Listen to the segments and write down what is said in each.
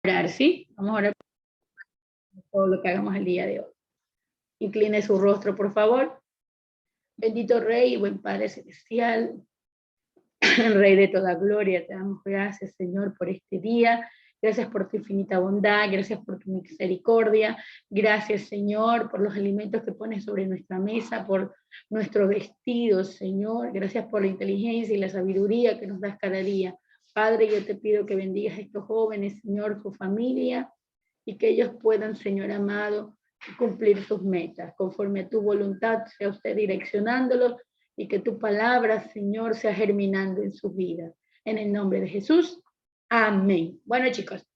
orar, ¿sí? Vamos a orar por todo lo que hagamos el día de hoy. Incline su rostro, por favor. Bendito Rey y buen Padre Celestial, Rey de toda gloria, te damos gracias, Señor, por este día. Gracias por tu infinita bondad, gracias por tu misericordia. Gracias, Señor, por los alimentos que pones sobre nuestra mesa, por nuestros vestidos, Señor. Gracias por la inteligencia y la sabiduría que nos das cada día. Padre, yo te pido que bendigas a estos jóvenes, Señor, su familia, y que ellos puedan, Señor amado, cumplir sus metas. Conforme a tu voluntad, sea usted direccionándolos y que tu palabra, Señor, sea germinando en sus vidas. En el nombre de Jesús, amén. Bueno, chicos,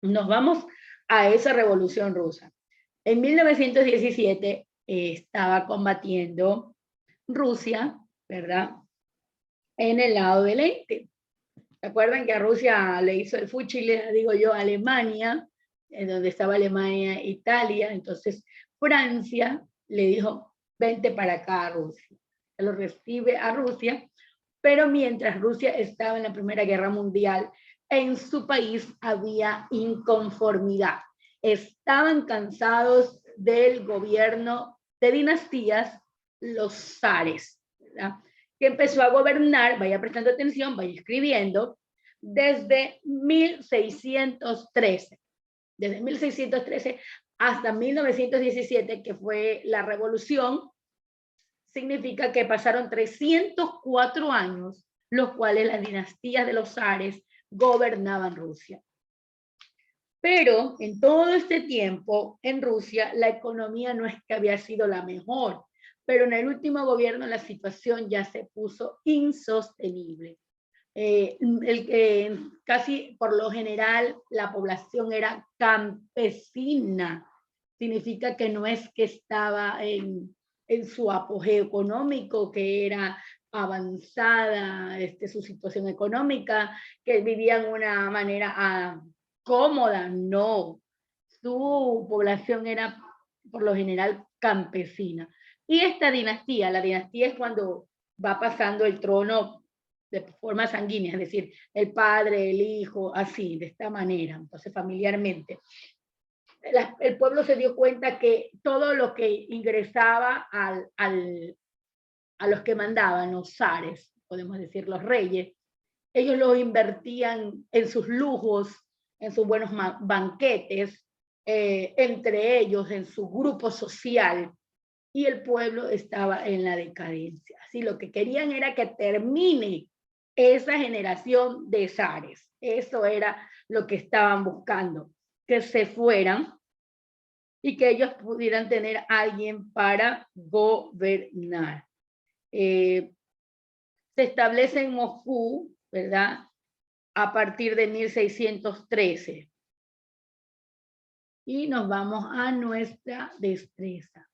nos vamos a esa revolución rusa. En 1917 estaba combatiendo Rusia, ¿verdad? En el lado del este. ¿Se acuerdan que a Rusia le hizo el fuchile, digo yo, a Alemania, en donde estaba Alemania, Italia? Entonces Francia le dijo, vente para acá a Rusia. Lo recibe a Rusia, pero mientras Rusia estaba en la Primera Guerra Mundial, en su país había inconformidad. Estaban cansados del gobierno de dinastías, los zares, ¿verdad? Que empezó a gobernar, vaya prestando atención, vaya escribiendo, desde 1613. Desde 1613 hasta 1917, que fue la revolución, significa que pasaron 304 años, los cuales las dinastías de los zares gobernaban Rusia. Pero en todo este tiempo, en Rusia, la economía no es que había sido la mejor, pero en el último gobierno la situación ya se puso insostenible. Casi por lo general la población era campesina, significa que no es que estaba en su apogeo económico, que era avanzada su situación económica, que vivían de una manera cómoda, no. Su población era por lo general campesina. Y esta dinastía, la dinastía es cuando va pasando el trono de forma sanguínea, es decir, el padre, el hijo, así, de esta manera, entonces familiarmente. El pueblo se dio cuenta que todo lo que ingresaba a los que mandaban, los zares, podemos decir los reyes, ellos lo invertían en sus lujos, en sus buenos banquetes, entre ellos, en su grupo social, y el pueblo estaba en la decadencia. Así lo que querían era que termine esa generación de zares. Eso era lo que estaban buscando, que se fueran y que ellos pudieran tener a alguien para gobernar. Se establece en Moscú, ¿verdad?, a partir de 1613. Y nos vamos a nuestra destreza.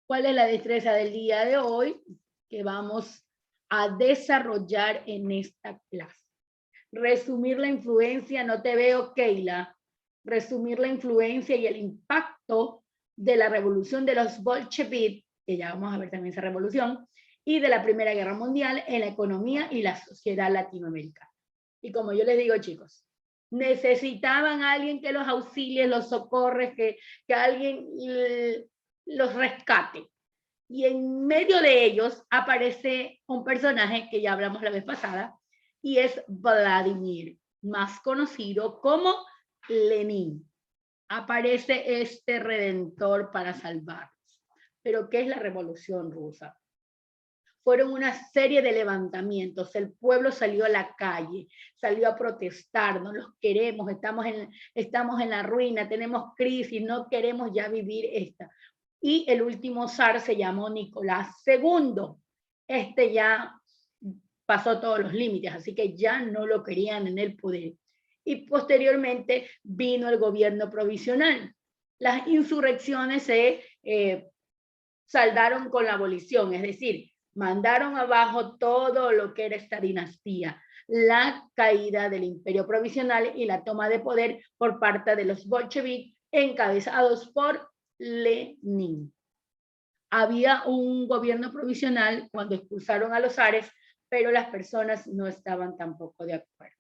¿Cuál es la destreza del día de hoy que vamos a desarrollar en esta clase? Resumir la influencia, no te veo, Keila. Resumir la influencia y el impacto de la revolución de los bolcheviques, que ya vamos a ver también esa revolución, y de la Primera Guerra Mundial en la economía y la sociedad latinoamericana. Y como yo les digo, chicos, necesitaban a alguien que los auxilie, los socorre, que alguien los rescate. Y en medio de ellos aparece un personaje que ya hablamos la vez pasada, y es Vladimir, más conocido como Lenin. Aparece este redentor para salvarlos. Pero ¿qué es la Revolución Rusa? Fueron una serie de levantamientos, el pueblo salió a la calle, salió a protestar, no los queremos, estamos en la ruina, tenemos crisis, no queremos ya vivir esta. Y el último zar se llamó Nicolás II. Este ya pasó todos los límites, así que ya no lo querían en el poder. Y posteriormente vino el gobierno provisional. Las insurrecciones se saldaron con la abolición, es decir, mandaron abajo todo lo que era esta dinastía, la caída del imperio provisional y la toma de poder por parte de los bolcheviques encabezados por Lenin. Había un gobierno provisional cuando expulsaron a los zares, pero las personas no estaban tampoco de acuerdo.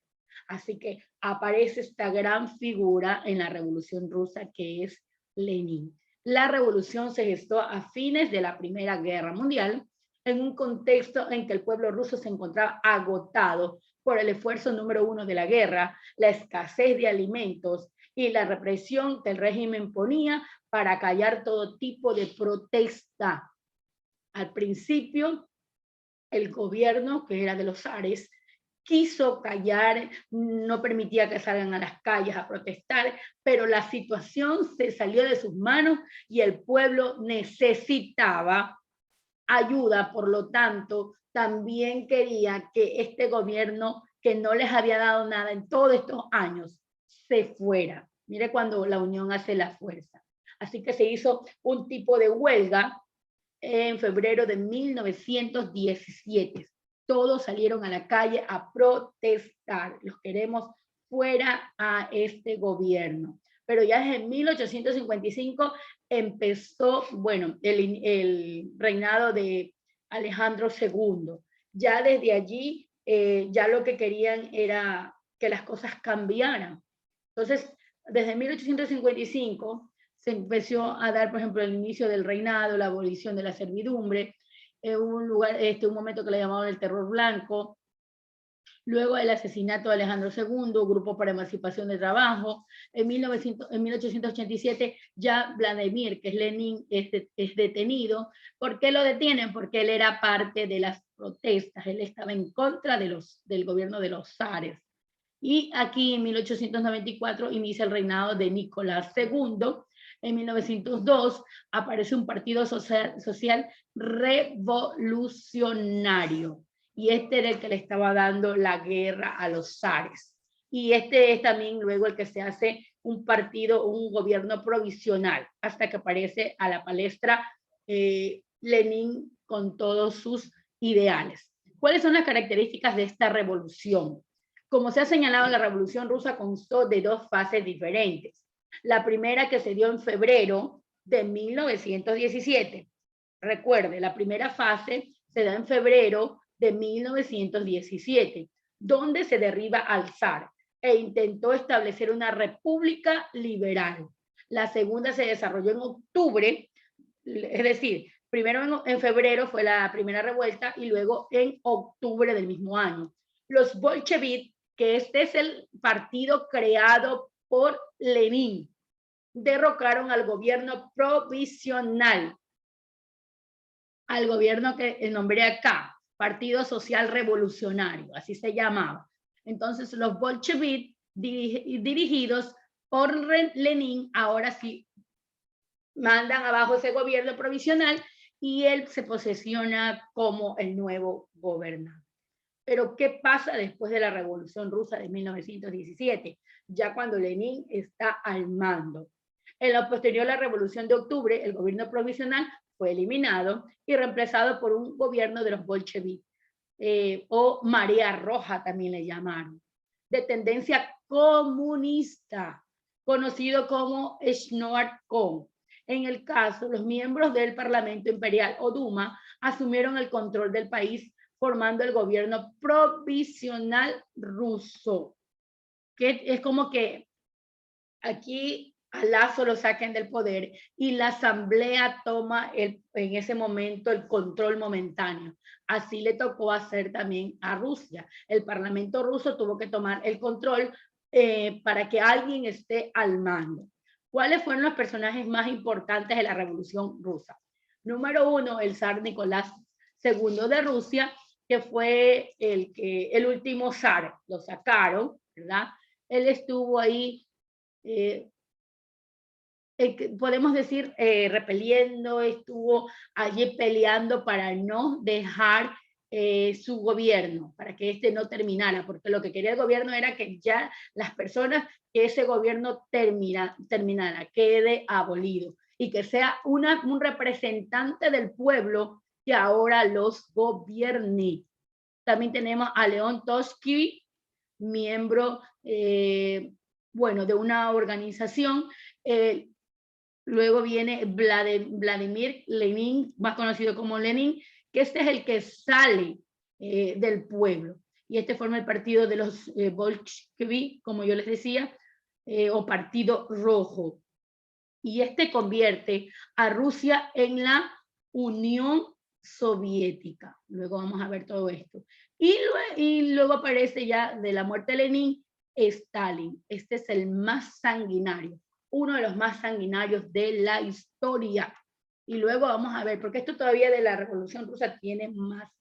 Así que aparece esta gran figura en la Revolución Rusa que es Lenin. La revolución se gestó a fines de la Primera Guerra Mundial, en un contexto en que el pueblo ruso se encontraba agotado por el esfuerzo número uno de la guerra, la escasez de alimentos y la represión que el régimen ponía para callar todo tipo de protesta. Al principio, el gobierno, que era de los zares, quiso callar, no permitía que salgan a las calles a protestar, pero la situación se salió de sus manos y el pueblo necesitaba ayuda. Por lo tanto, también quería que este gobierno, que no les había dado nada en todos estos años, se fuera. Mire cuando la unión hace la fuerza. Así que se hizo un tipo de huelga en febrero de 1917. Todos salieron a la calle a protestar. Los queremos fuera a este gobierno. Pero ya desde 1855 empezó, bueno, el reinado de Alejandro II. Ya desde allí, ya lo que querían era que las cosas cambiaran. Entonces, desde 1855 se empezó a dar, por ejemplo, el inicio del reinado, la abolición de la servidumbre, un momento que le llamaban el terror blanco, luego el asesinato de Alejandro II, Grupo para Emancipación de Trabajo. En 1887 ya Vladimir, que es Lenin, es detenido. ¿Por qué lo detienen? Porque él era parte de las protestas, él estaba en contra del gobierno de los zares. Y aquí en 1894 inicia el reinado de Nicolás II. En 1902 aparece un partido social revolucionario. Y este era el que le estaba dando la guerra a los zares. Y este es también luego el que se hace un partido, un gobierno provisional, hasta que aparece a la palestra Lenin con todos sus ideales. ¿Cuáles son las características de esta revolución? Como se ha señalado, la Revolución Rusa constó de dos fases diferentes. La primera, que se dio en febrero de 1917. Recuerde, la primera fase se da en febrero de 1917, donde se derriba al zar e intentó establecer una república liberal. La segunda se desarrolló en octubre, es decir, primero en febrero fue la primera revuelta y luego en octubre del mismo año. Los bolcheviques, que este es el partido creado por Lenin, derrocaron al gobierno provisional, al gobierno que nombré acá, Partido Social Revolucionario, así se llamaba. Entonces los bolcheviques dirigidos por Lenin, ahora sí mandan abajo ese gobierno provisional y él se posesiona como el nuevo gobernante. Pero ¿qué pasa después de la Revolución Rusa de 1917? Ya cuando Lenin está al mando. En lo posterior a la Revolución de Octubre, el gobierno provisional fue eliminado y reemplazado por un gobierno de los bolcheviques, o Marea Roja también le llamaron, de tendencia comunista, conocido como Snorkon. En el caso, los miembros del Parlamento Imperial o Duma asumieron el control del país formando el gobierno provisional ruso, que es como que aquí a Lazo lo saquen del poder y la asamblea toma en ese momento el control momentáneo. Así le tocó hacer también a Rusia. El parlamento ruso tuvo que tomar el control para que alguien esté al mando. ¿Cuáles fueron los personajes más importantes de la Revolución Rusa? Número uno, el zar Nicolás II de Rusia, que fue el último zar. Lo sacaron, ¿verdad? Él estuvo ahí, podemos decir, repeliendo, estuvo allí peleando para no dejar su gobierno, para que este no terminara, porque lo que quería el gobierno era que ya las personas, que ese gobierno terminara, quede abolido, y que sea un representante del pueblo que ahora los gobierne. También tenemos a León Trotsky, miembro, bueno, de una organización. Luego viene Vladimir Lenin, más conocido como Lenin, que este es el que sale del pueblo. y este forma el partido de los bolcheviques, como yo les decía, o Partido Rojo. Y este convierte a Rusia en la Unión Soviética. Luego vamos a ver todo esto. Y luego aparece ya de la muerte de Lenin, Stalin. Este es el más sanguinario, uno de los más sanguinarios de la historia. Y luego vamos a ver, porque esto todavía de la Revolución Rusa tiene más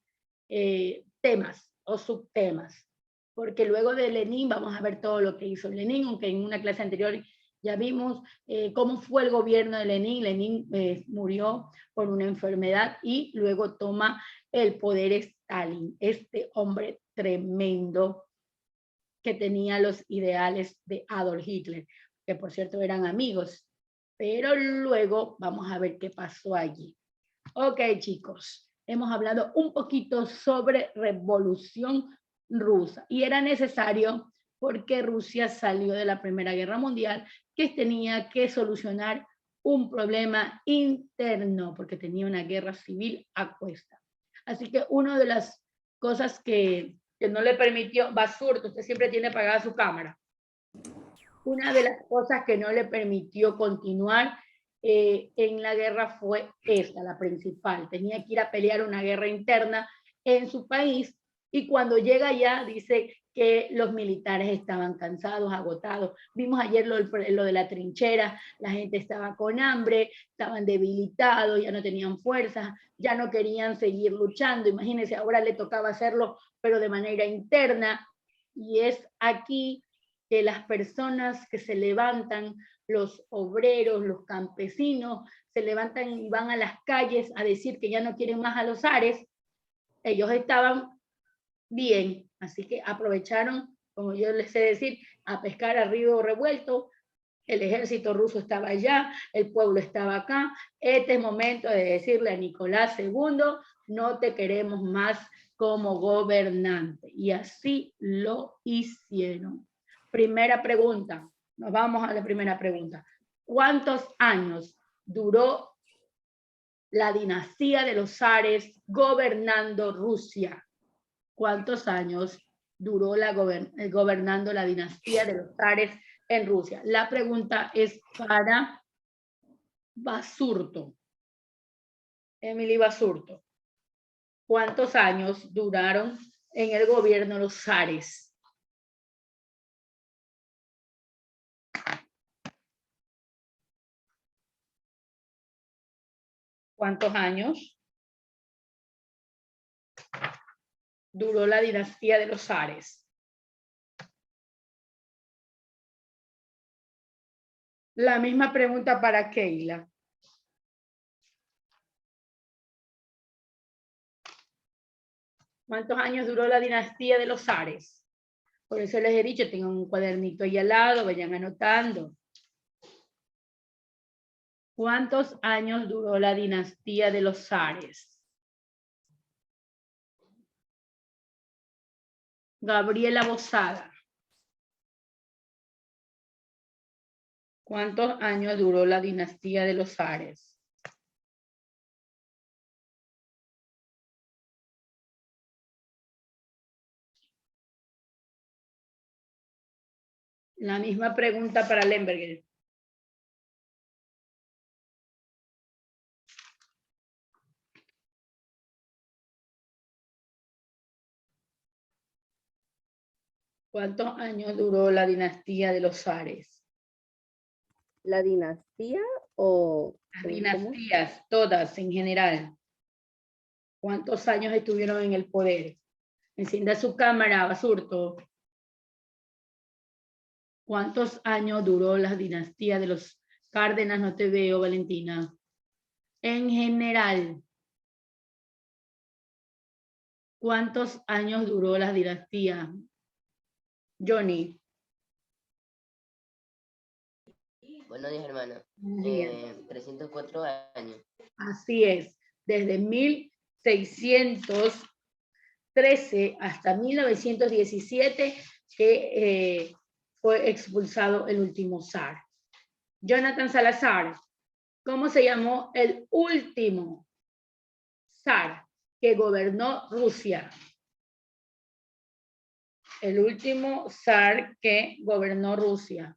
temas o subtemas. Porque luego de Lenin vamos a ver todo lo que hizo Lenin, aunque en una clase anterior ya vimos cómo fue el gobierno de Lenin. Lenin murió por una enfermedad y luego toma el poder Stalin, este hombre tremendo que tenía los ideales de Adolf Hitler, que por cierto eran amigos. Pero luego vamos a ver qué pasó allí. Ok, chicos, hemos hablado un poquito sobre Revolución Rusa y era necesario porque Rusia salió de la Primera Guerra Mundial, que tenía que solucionar un problema interno porque tenía una guerra civil a cuesta. Así que una de las cosas que no le permitió, Basurto, usted siempre tiene apagada su cámara. Una de las cosas que no le permitió continuar en la guerra fue esta, la principal. Tenía que ir a pelear una guerra interna en su país y cuando llega allá dice que los militares estaban cansados, agotados. Vimos ayer lo de la trinchera, la gente estaba con hambre, estaban debilitados, ya no tenían fuerzas, ya no querían seguir luchando. Imagínense, ahora le tocaba hacerlo, pero de manera interna. Y es aquí que las personas que se levantan, los obreros, los campesinos, se levantan y van a las calles a decir que ya no quieren más a los zares. Ellos estaban bien, así que aprovecharon, como yo les sé decir, a pescar a río revuelto. El ejército ruso estaba allá, el pueblo estaba acá. Este es momento de decirle a Nicolás II, no te queremos más como gobernante. Y así lo hicieron. Primera pregunta, nos vamos a la primera pregunta. ¿Cuántos años duró la dinastía de los zares gobernando Rusia? ¿Cuántos años duró gobernando la dinastía de los zares en Rusia? La pregunta es para Basurto. Emily Basurto. ¿Cuántos años duraron en el gobierno los zares? ¿Cuántos años duró la dinastía de los zares? La misma pregunta para Keila. ¿Cuántos años duró la dinastía de los zares? Por eso les he dicho, tengan un cuadernito ahí al lado, vayan anotando. ¿Cuántos años duró la dinastía de los zares? Gabriela Bozada. ¿Cuántos años duró la dinastía de los zares? La misma pregunta para Lemberger. ¿Cuántos años duró la dinastía de los zares? ¿La dinastía o...? Las dinastías, todas en general. ¿Cuántos años estuvieron en el poder? Encienda su cámara, Basurto. ¿Cuántos años duró la dinastía de los Cárdenas? No te veo, Valentina. En general. ¿Cuántos años duró la dinastía? Johnny. Buenos días, hermana. 304 años. Así es. Desde 1613 hasta 1917 que fue expulsado el último zar. Jonathan Salazar. ¿Cómo se llamó el último zar que gobernó Rusia? El último zar que gobernó Rusia.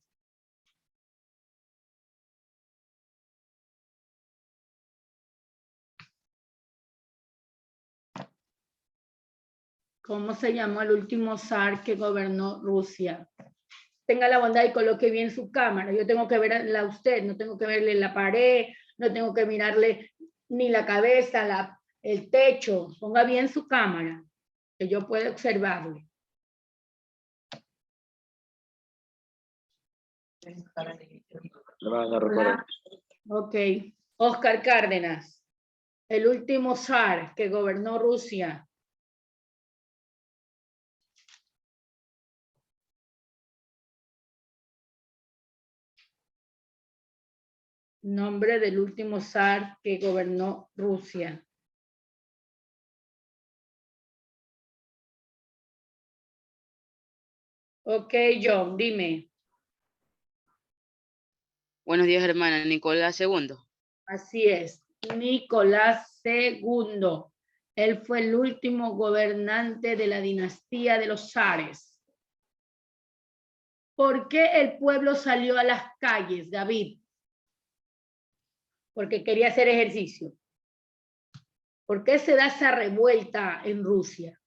¿Cómo se llamó el último zar que gobernó Rusia? Tenga la bondad y coloque bien su cámara. Yo tengo que verla a usted, no tengo que verle la pared, no tengo que mirarle ni la cabeza, el techo. Ponga bien su cámara, que yo pueda observarle. Ok. Oscar Cárdenas, el último zar que gobernó Rusia. Nombre del último zar que gobernó Rusia. Ok, John, dime. Buenos días, hermana. Nicolás II. Así es, Nicolás II. Él fue el último gobernante de la dinastía de los zares. ¿Por qué el pueblo salió a las calles, David? Porque quería hacer ejercicio. ¿Por qué se da esa revuelta en Rusia?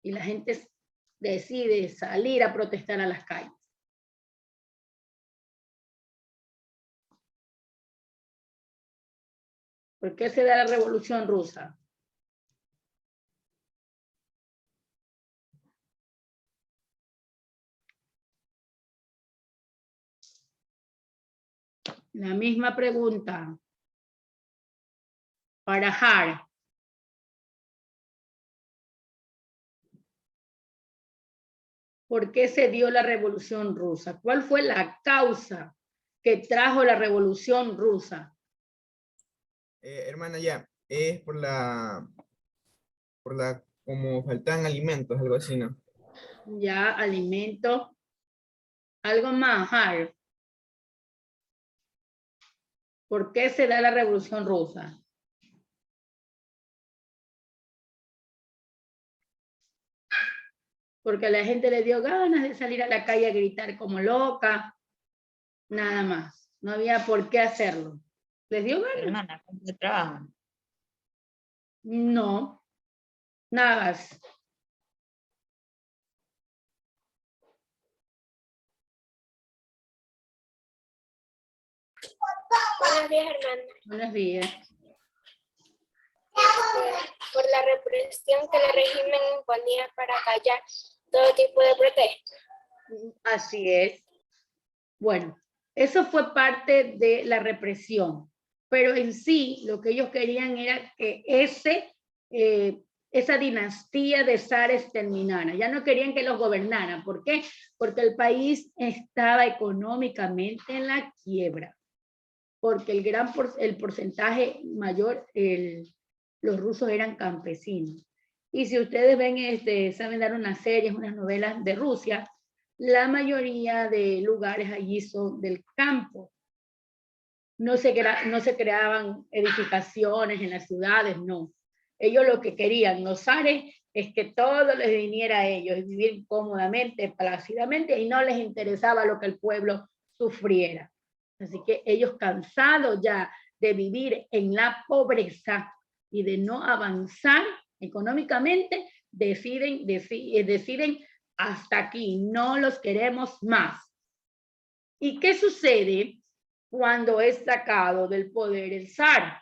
Y la gente decide salir a protestar a las calles. ¿Por qué se da la revolución rusa? La misma pregunta para Har. ¿Por qué se dio la revolución rusa? ¿Cuál fue la causa que trajo la revolución rusa? Hermana, ya, es como faltan alimentos, algo así, ¿no? Ya, alimento. Algo más, Har. ¿Por qué se da la revolución rusa? Porque a la gente le dio ganas de salir a la calle a gritar como loca. Nada más. No había por qué hacerlo. ¿Les dio ganas? Hermana, ¿cómo trabajan? No. Nada más. Buenos días, hermana. Buenos días. Por la represión que el régimen imponía para callar todo tipo de protestas. Así es. Bueno, eso fue parte de la represión, pero en sí lo que ellos querían era que esa dinastía de zares terminara. Ya no querían que los gobernaran. ¿Por qué? Porque el país estaba económicamente en la quiebra, porque el porcentaje mayor, los rusos eran campesinos. Y si ustedes ven, saben dar unas series, unas novelas de Rusia, la mayoría de lugares allí son del campo. No se creaban edificaciones en las ciudades, no. Ellos lo que querían, los zares, es que todo les viniera a ellos, vivir cómodamente, plácidamente, y no les interesaba lo que el pueblo sufriera. Así que ellos, cansados ya de vivir en la pobreza y de no avanzar económicamente, deciden hasta aquí, no los queremos más. ¿Y qué sucede cuando es sacado del poder el zar?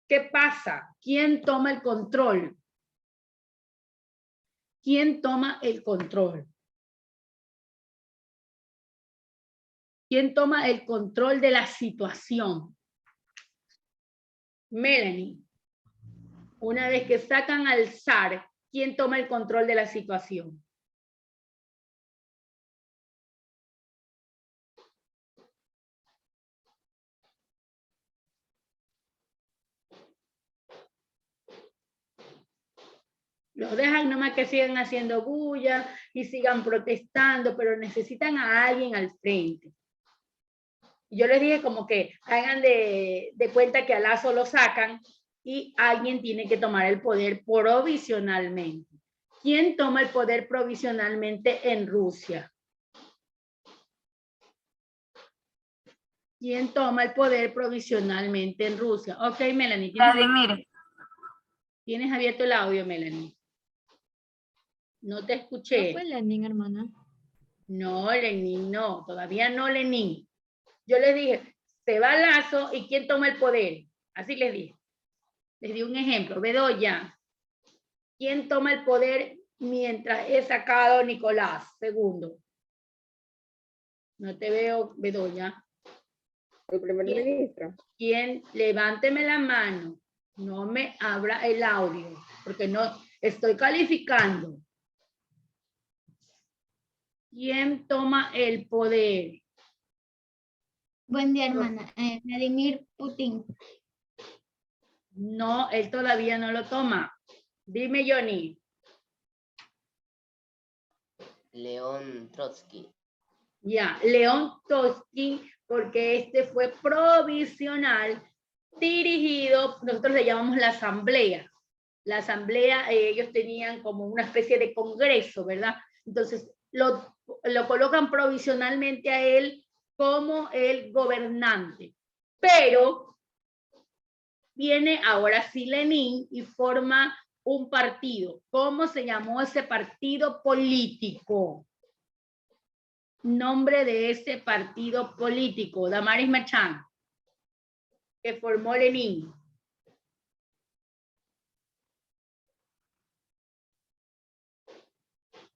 ¿Qué pasa? ¿Quién toma el control? ¿Quién toma el control? ¿Quién toma el control de la situación? Melanie, una vez que sacan al zar, ¿quién toma el control de la situación? Los dejan nomás que sigan haciendo bulla y sigan protestando, pero necesitan a alguien al frente. Yo les dije como que hagan de cuenta que a Lazo lo sacan y alguien tiene que tomar el poder provisionalmente. ¿Quién toma el poder provisionalmente en Rusia? ¿Quién toma el poder provisionalmente en Rusia? Ok, Melanie. Vladimir. ¿Tienes abierto el audio, Melanie? No te escuché. ¿No fue Lenin, hermana? No, Lenin, no. Todavía no, Lenin. Yo les dije, se va Lazo y ¿quién toma el poder? Así les dije. Les di un ejemplo. Bedoya. ¿Quién toma el poder mientras he sacado Nicolás? Segundo. No te veo, Bedoya. El primer Bien. ministro. ¿Quién? Levánteme la mano. No me abra el audio, porque no estoy calificando. ¿Quién toma el poder? Buen día, hermana. Vladimir Putin. No, él todavía no lo toma. Dime, Johnny. León Trotsky. Ya, León Trotsky, porque este fue provisional, dirigido, nosotros le llamamos la asamblea. La asamblea, ellos tenían como una especie de congreso, ¿verdad? Entonces, lo colocan provisionalmente a él como el gobernante. Pero viene ahora sí Lenin y forma un partido. ¿Cómo se llamó ese partido político? Nombre de ese partido político, Damaris Machán, que formó Lenin.